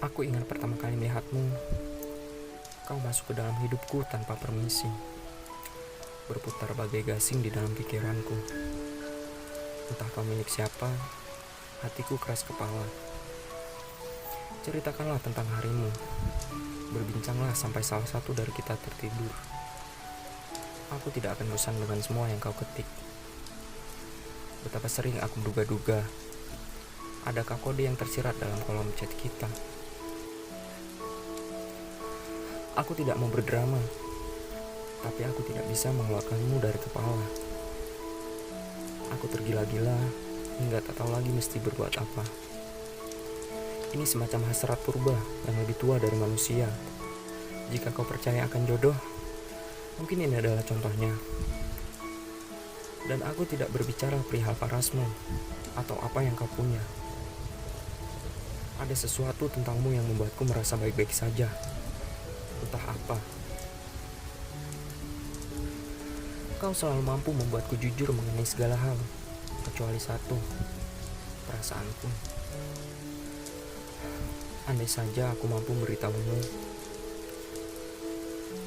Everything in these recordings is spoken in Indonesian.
Aku ingat pertama kali melihatmu, kau masuk ke dalam hidupku tanpa permisi, berputar bagai gasing di dalam pikiranku. Entah kau milik siapa, hatiku keras kepala. Ceritakanlah tentang harimu, berbincanglah sampai salah satu dari kita tertidur. Aku tidak akan bosan dengan semua yang kau ketik. Betapa sering aku menduga-duga, adakah kode yang tersirat dalam kolom chat kita. Aku tidak mau berdrama, tapi aku tidak bisa mengeluarkanmu dari kepala. Aku tergila-gila hingga tak tahu lagi mesti berbuat apa. Ini semacam hasrat purba yang lebih tua dari manusia. Jika kau percaya akan jodoh, mungkin ini adalah contohnya. Dan aku tidak berbicara perihal parasmu atau apa yang kau punya. Ada sesuatu tentangmu yang membuatku merasa baik-baik saja. Entah apa. Kau selalu mampu membuatku jujur mengenai segala hal, kecuali satu, perasaanku. Andai saja aku mampu memberitahumu,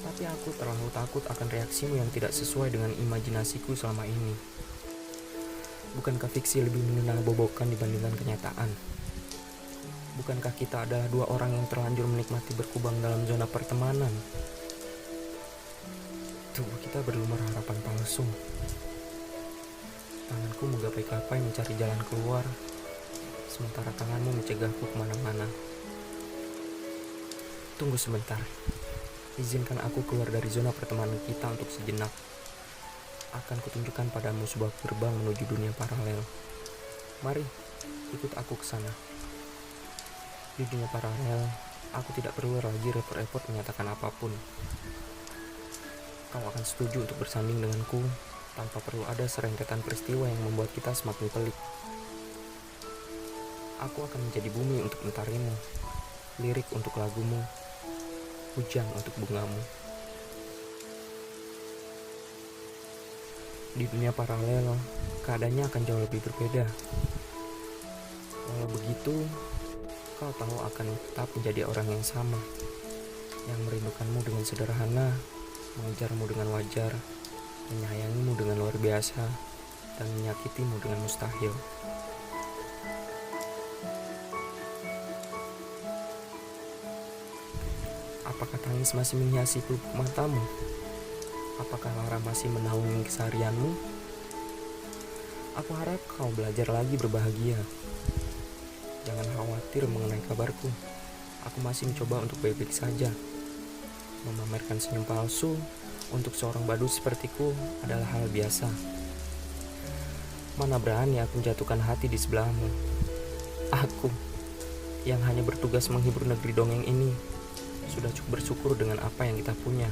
tapi aku terlalu takut akan reaksimu yang tidak sesuai dengan imajinasiku selama ini. Bukankah fiksi lebih mengenal bobokan dibandingkan kenyataan? Bukankah kita adalah dua orang yang terlanjur menikmati berkubang dalam zona pertemanan? Tubuh kita berlumur harapan palsu. Tanganku menggapai-gapai mencari jalan keluar, sementara tanganmu mencegahku kemana-mana. Tunggu sebentar. Izinkan aku keluar dari zona pertemanan kita untuk sejenak. Akan kutunjukkan padamu sebuah gerbang menuju dunia paralel. Mari, ikut aku ke sana. Di dunia paralel, aku tidak perlu lagi repot-repot menyatakan apapun. Kau akan setuju untuk bersanding denganku tanpa perlu ada serengketan peristiwa yang membuat kita semakin pelik. Aku akan menjadi bumi untuk mentarimu, lirik untuk lagumu, hujan untuk bungamu. Di dunia paralel, keadaannya akan jauh lebih berbeda. Walau begitu, kau tahu akan tetap menjadi orang yang sama, yang merindukanmu dengan sederhana, mengejarmu dengan wajar, menyayangimu dengan luar biasa, dan menyakitimu dengan mustahil. Apakah tangis masih menghiasi pelupuk matamu? Apakah lara masih menaungi keseharianmu? Aku harap kau belajar lagi berbahagia. Jangan khawatir mengenai kabarku. Aku masih mencoba untuk baik-baik saja. Memamerkan senyum palsu untuk seorang badut sepertiku adalah hal biasa. Mana berani aku menjatuhkan hati di sebelahmu. Aku, yang hanya bertugas menghibur negeri dongeng ini, sudah cukup bersyukur dengan apa yang kita punya.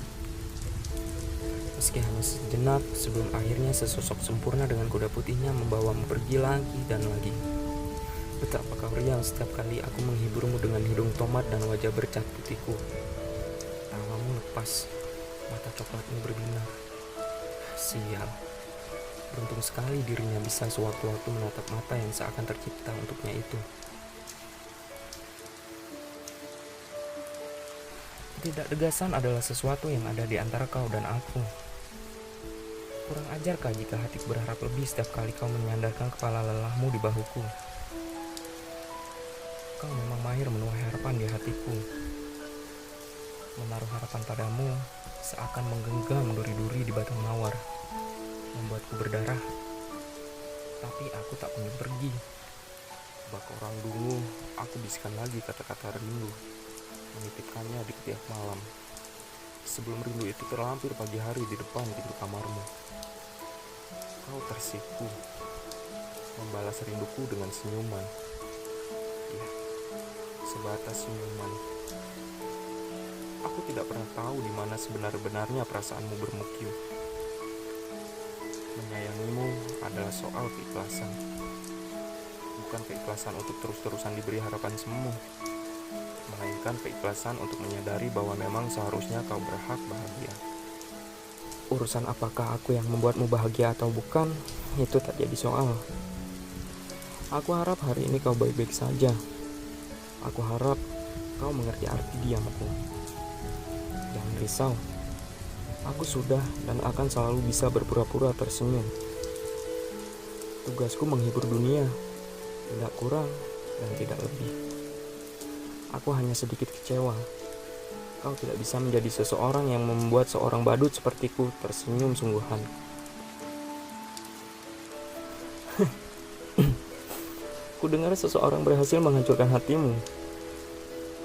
Meski hanya sejenak sebelum akhirnya sesosok sempurna dengan kuda putihnya membawamu pergi lagi dan lagi. Betapa kau riang setiap kali aku menghiburmu dengan hidung tomat dan wajah bercat putihku. Tawamu lepas, mata coklatmu berbinar. Sial, beruntung sekali dirinya bisa sewaktu-waktu menatap mata yang seakan tercipta untuknya itu. Ketidaktegasan adalah sesuatu yang ada di antara kau dan aku. Kurang ajarkah jika hatiku berharap lebih setiap kali kau menyandarkan kepala lelahmu di bahuku? Kau memang mahir menuai harapan di hatiku. Menaruh harapan padamu seakan menggenggam duri-duri di batang mawar, membuatku berdarah. Tapi aku tak kunjung pergi. Bak orang dungu, aku bisikan lagi kata-kata rindu, menitipkannya di ketiak malam. Sebelum rindu itu terlampir pagi hari di depan pintu kamarmu. Kau tersipu, membalas rinduku dengan senyuman. Ya, sebatas senyuman. Aku tidak pernah tahu di mana sebenar-benarnya perasaanmu bermukim. Menyayangimu adalah soal keikhlasan. Bukan keikhlasan untuk terus-terusan diberi harapan semu, melainkan keikhlasan untuk menyadari bahwa memang seharusnya kau berhak bahagia. Urusan apakah aku yang membuatmu bahagia atau bukan, itu tak jadi soal. Aku harap hari ini kau baik-baik saja. Aku harap kau mengerti arti diamku. Jangan risau, aku sudah dan akan selalu bisa berpura-pura tersenyum. Tugasku menghibur dunia, tidak kurang dan tidak lebih. Aku hanya sedikit kecewa. Kau tidak bisa menjadi seseorang yang membuat seorang badut sepertiku tersenyum sungguhan. Ku dengar seseorang berhasil menghancurkan hatimu.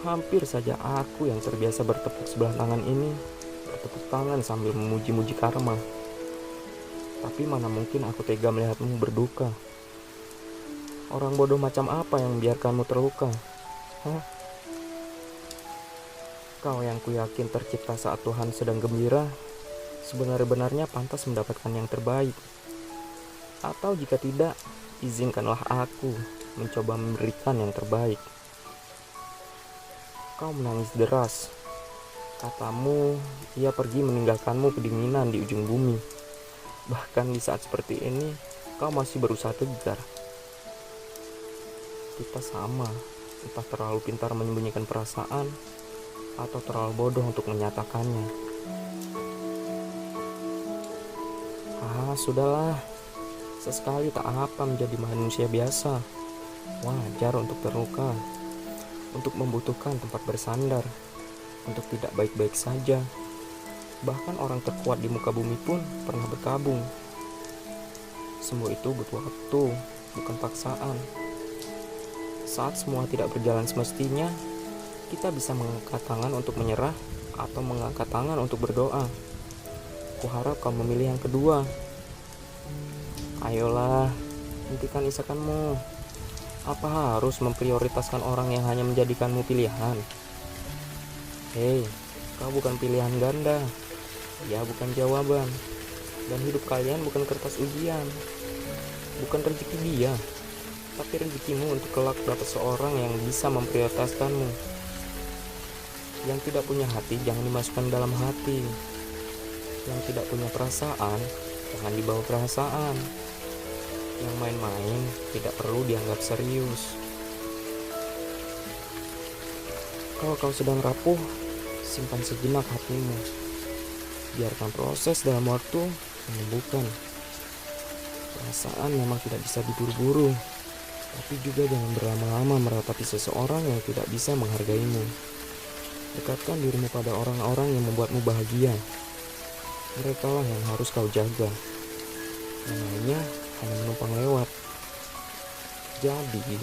Hampir saja aku yang terbiasa bertepuk sebelah tangan ini bertepuk tangan sambil memuji-muji karma. Tapi mana mungkin aku tega melihatmu berduka. Orang bodoh macam apa yang membiarkanmu terluka? Hah? Kau yang kuyakin tercipta saat Tuhan sedang gembira, sebenarnya pantas mendapatkan yang terbaik. Atau jika tidak, izinkanlah aku mencoba memberikan yang terbaik. Kau menangis deras. Katamu, ia pergi meninggalkanmu kedinginan di ujung bumi. Bahkan di saat seperti ini, kau masih berusaha tegar. Kita sama, entah terlalu pintar menyembunyikan perasaan, atau terlalu bodoh untuk menyatakannya. Sudahlah. Sesekali tak apa menjadi manusia biasa. Wajar untuk terluka, untuk membutuhkan tempat bersandar, untuk tidak baik-baik saja. Bahkan orang terkuat di muka bumi pun pernah berkabung. Semua itu butuh waktu, bukan paksaan. Saat semua tidak berjalan semestinya, kita bisa mengangkat tangan untuk menyerah atau mengangkat tangan untuk berdoa. Kuharap kau memilih yang kedua. Ayolah, hentikan isakanmu. Apa harus memprioritaskan orang yang hanya menjadikanmu pilihan? Hei, kau bukan pilihan ganda. Ya, bukan jawaban. Dan hidup kalian bukan kertas ujian. Bukan rezeki dia, tapi rezekimu untuk kelak dapat seorang yang bisa memprioritaskanmu. Yang tidak punya hati jangan dimasukkan dalam hati. Yang tidak punya perasaan jangan dibawa perasaan. Yang main-main tidak perlu dianggap serius. Kalau kau sedang rapuh, simpan sejenak hatimu. Biarkan proses dalam waktu menyembuhkan. Perasaan memang tidak bisa diburu-buru, tapi juga jangan berlama-lama meratapi seseorang yang tidak bisa menghargaimu. Dekatkan dirimu pada orang-orang yang membuatmu bahagia. Merekalah yang harus kau jaga. Yang lainnya hanya menumpang lewat. Jadi,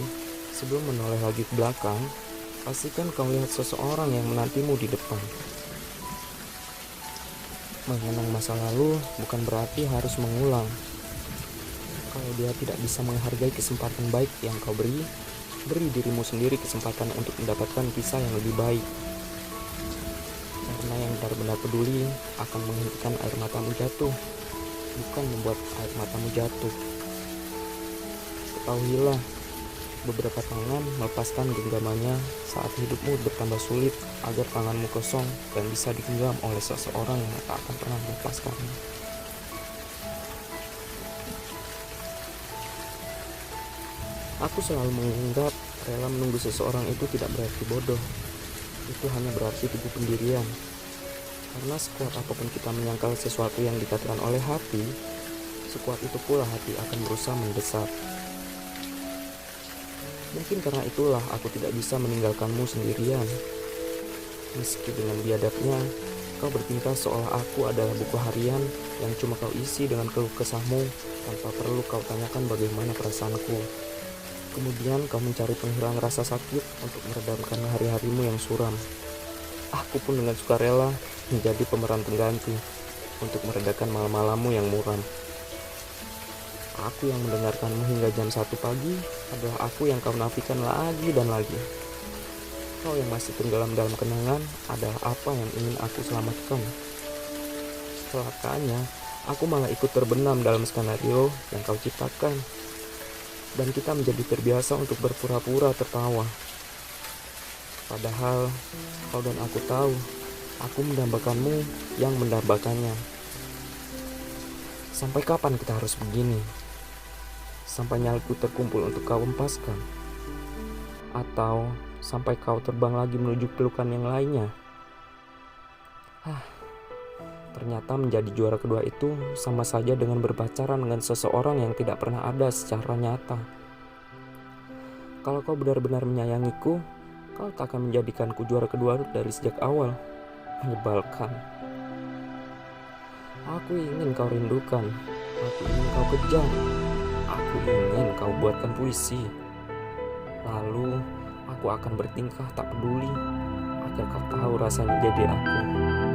sebelum menoleh lagi ke belakang, pastikan kau lihat seseorang yang menantimu di depan. Mengenang masa lalu bukan berarti harus mengulang. Kalau dia tidak bisa menghargai kesempatan baik yang kau beri dirimu sendiri kesempatan untuk mendapatkan kisah yang lebih baik. Karena yang benar-benar peduli akan menghentikan air matamu jatuh, bukan membuat air matamu jatuh. Ketahuilah, beberapa tangan melepaskan genggamannya saat hidupmu bertambah sulit agar tanganmu kosong dan bisa digenggam oleh seseorang yang tak akan pernah melepaskannya. Aku selalu menganggap rela menunggu seseorang itu tidak berarti bodoh. Itu hanya berarti teguh pendirian. Karena sekuat apapun kita menyangkal sesuatu yang dikatakan oleh hati, sekuat itu pula hati akan berusaha mendesak. Mungkin karena itulah aku tidak bisa meninggalkanmu sendirian. Meski dengan biadabnya, kau bertingkah seolah aku adalah buku harian yang cuma kau isi dengan keluh kesahmu tanpa perlu kau tanyakan bagaimana perasaanku. Kemudian kau mencari penghilang rasa sakit untuk meredamkan hari-harimu yang suram. Aku pun dengan sukarela menjadi pemeran pengganti untuk meredakan malam-malammu yang muram. Aku yang mendengarkanmu hingga jam 1 pagi adalah aku yang kau nafikan lagi dan lagi. Kau yang masih tenggelam dalam kenangan adalah apa yang ingin aku selamatkan. Celakanya, aku malah ikut terbenam dalam skenario yang kau ciptakan. Dan kita menjadi terbiasa untuk berpura-pura tertawa. Padahal kau dan aku tahu, aku mendambakanmu yang mendambakannya. Sampai kapan kita harus begini? Sampai nyaliku terkumpul untuk kau empaskan? Atau sampai kau terbang lagi menuju pelukan yang lainnya. Ternyata menjadi juara kedua itu sama saja dengan berpacaran dengan seseorang yang tidak pernah ada secara nyata. Kalau kau benar-benar menyayangiku, kau tak akan menjadikanku juara kedua dari sejak awal. Menyebalkan. Aku ingin kau rindukan. Aku ingin kau kejar. Aku ingin kau buatkan puisi. Lalu aku akan bertingkah tak peduli agar kau tahu rasanya jadi aku.